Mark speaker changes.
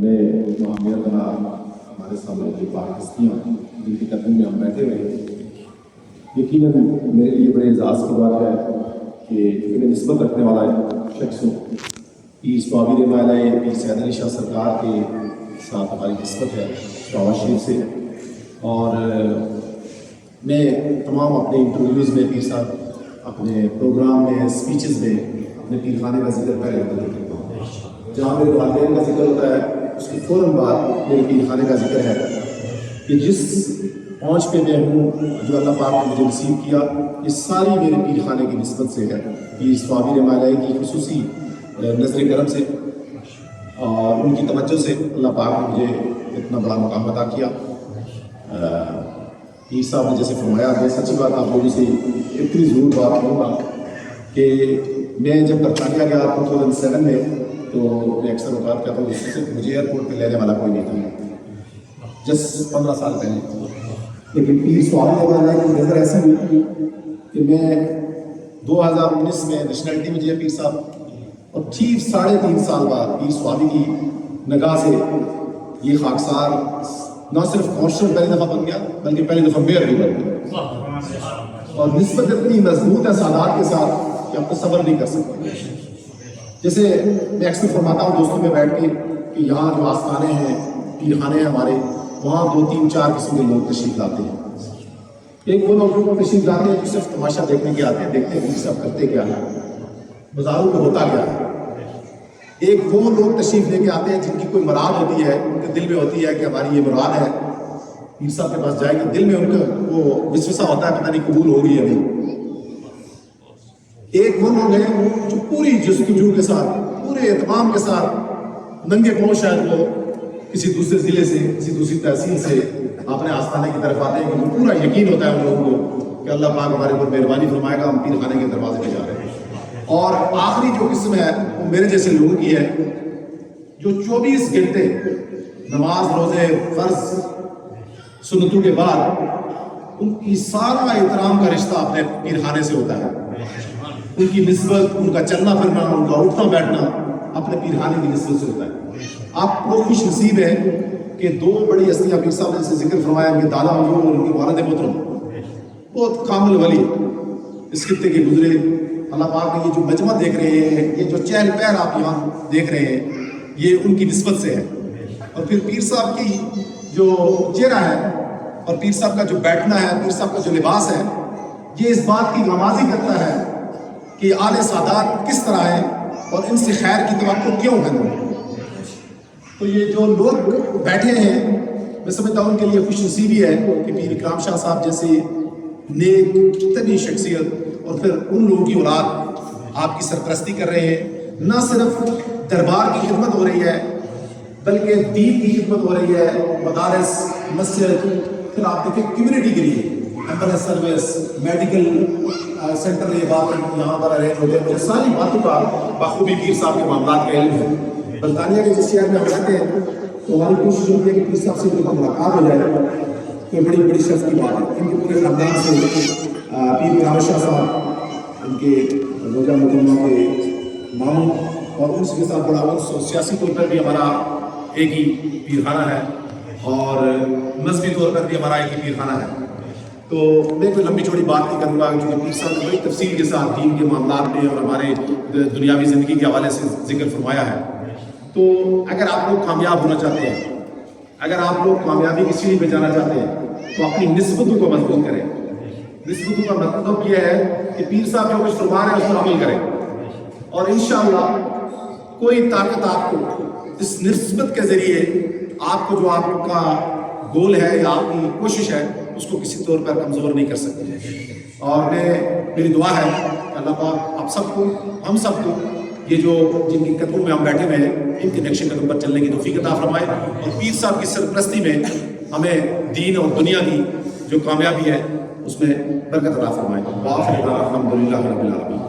Speaker 1: हमें महामेर बना हमारे सामने जो पाकिस्तियाँ जिनकी कदम में हम बैठे हुए हैं, यकीनन मेरे लिए बड़े एजाज़ की बात है कि इतने निस्बत रखने वाला शख्स हूँ। पीर स्वाबीर माला पीर सैयद अली शाह सरकार के साथ हमारी निस्बत है शहबाज शरीफ से। और मैं तमाम अपने इंटरव्यूज़ में पीर साहब अपने प्रोग्राम में स्पीचेस में अपने पीर खाने का जिक्र पहले करता हूँ। जहाँ मेरे वालिदैन का जिक्र होता है उसके फ़ौरन बाद मेरे पीर खाने का जिक्र है कि जिस पहुँच पे मैं हूँ जो अल्लाह पाक ने मुझे नसीब किया, ये सारी मेरे पीर खाने की निस्बत से है। पीर स्वाबीर माला की खुसूसी नज़र करम से और उनकी तवज्जो से अल्लाह पाक ने मुझे इतना बड़ा मकाम अता किया। पीर साहब ने जैसे फरमाया, मैं सच्ची बात आप लोगों से इतनी ज़रूर बात करूँगा कि मैं जब बरतानिया गया 2007 में, तो मैं अक्सर औकात कहता हूँ सिर्फ मुझे एयरपोर्ट पे लेने वाला कोई नहीं था, जस्ट 15 साल पहले। लेकिन पीर स्वाबीर माला की नज़र ऐसी हुई कि मैं 2019 में नेशनलिटी मुझे पीर साहब और ठीक 3.5 साल बाद पीर स्वाबी की निगाह से ये खाकसार न सिर्फ कौंसलर पहली दफ़ा बन गया बल्कि पहली दफ़ा मेयर भी बन गया। और निस्बत इतनी मजबूत है सादात के साथ कि आप तो सब्र नहीं कर सकते। जैसे मैं अक्सर फरमाता हूँ दोस्तों में बैठ के कि यहाँ जो आस्थाने हैं, पीर खाने हैं हमारे, वहाँ 2, 3, 4 किस्म के लोग तशरीफ लाते हैं। एक वो लोग तशरीफ लाते हैं जो सिर्फ तमाशा देखने के आते हैं, देखते हैं कि सब करते क्या है, बाजारों में होता क्या है। एक वो लोग तशरीफ लेके आते हैं जिनकी कोई मुराद होती है, उनके दिल में होती है कि हमारी ये मुराद है, पीर साहब के पास जाएंगे, दिल में उनका वो विश्वास होता है पता नहीं कबूल होगी या नहीं। एक वो लोग हैं जो पूरी जस्तजू के साथ, पूरे एहतमाम के साथ नंगे पांव शायद वो किसी दूसरे ज़िले से, किसी दूसरी तहसील से अपने आस्थाने की तरफ आते हैं, क्योंकि पूरा यकीन होता है उन लोगों को कि अल्लाह पाक हमारे ऊपर मेहरबानी फरमाएगा, हम पीर खाने के दरवाजे पे जा रहे हैं। और आखिरी जो किस्म है वो मेरे जैसे लोगों की है जो 24 घंटे नमाज, रोज़े, फ़र्ज, सुन्नतों के बाद उनकी सारा एहतराम का रिश्ता अपने पीर खाने से होता है। उनकी निस्बत, उनका चलना फिरना, उनका उठना बैठना अपने पीर खाने की निस्बत से होता है। आप लोग खुश नसीब है कि 2 बड़ी हस्तियाँ पीर साहब ने जिक्र फरमाया, उनके दादा मजूर और उनके वालिद मोहतरम बहुत कामिल वली इस खित्ते के गुजरे। अल्लाह पाक ने ये जो मजमा देख रहे हैं, ये जो चहल पहल आप यहाँ देख रहे हैं, ये उनकी निस्बत से है। और फिर पीर साहब की जो चेहरा है और पीर साहब का जो बैठना है, पीर साहब का जो लिबास है, ये इस बात की नमाजी करता है कि आले सादात किस तरह है और इनसे खैर की तवक्को क्यों है। तो ये जो लोग बैठे हैं, मैं समझता हूँ उनके लिए खुश नसीबी है कि पीर इकराम शाह साहब जैसे नेक तभी शख्सियत और फिर उन लोगों की औलाद आपकी सरपरस्ती कर रहे हैं। न सिर्फ दरबार की खिदमत हो रही है बल्कि दीन की खिदमत हो रही है, मदारस, मस्जिद, फिर आप देखिए कम्युनिटी के लिए एम्बुलेंस सर्विस, मेडिकल सेंटर, ये बात यहाँ पर अरेंज होते हैं। मुझे सारी बातों का बखूबी पीर साहब के मामलात का इल्म है। बरतानिया के जिस शहर में हम रहते हैं तो हमारी कोशिश होती है कि पीर साहब से जब मुलाकात हो जाए तो बड़ी बड़ी शर्फ की बात है। इनके पूरे खानदान से पीर इकराम शाह साहब, उनके रोजा मुकम्मा के मामू और उसके साथ बड़ा और सियासी तौर पर भी हमारा एक ही पीर खाना है और मजहबी तौर पर भी हमारा एक ही पीर खाना है। तो मैं कोई लंबी चौड़ी बात नहीं करूँगा क्योंकि पीर साहब ने बड़ी तफसील के साथ दीन के मामलात में और हमारे दुनियावी ज़िंदगी के हवाले से जिक्र फरमाया है। तो अगर आप लोग कामयाब होना चाहते हैं, अगर आप लोग कामयाबी की सीढ़ी पे जाना चाहते हैं तो अपनी निस्बतों को मजबूत करें। निस्बतों का मतलब यह है कि पीर साहब जो कुछ फरमा रहे हैं उस पर अमल करें और इंशाअल्लाह कोई ताकत आपको इस निस्बत के ज़रिए आपको जो आपका गोल है या आपकी कोशिश है उसको किसी तौर पर कमज़ोर नहीं कर सकती। और मेरी दुआ है कि अल्लाह पाक आप सबको, हम सबको, ये जो जिनकी कदमों में हम बैठे हुए हैं, इनके नक्शे कदम पर चलने की तौफीक अता फरमाए और पीर साहब की सरपरस्ती में हमें दीन और दुनिया की जो कामयाबी है उसमें बरकत अता फरमाए। अल्हम्दुलिल्लाह रब्बिल आलमीन।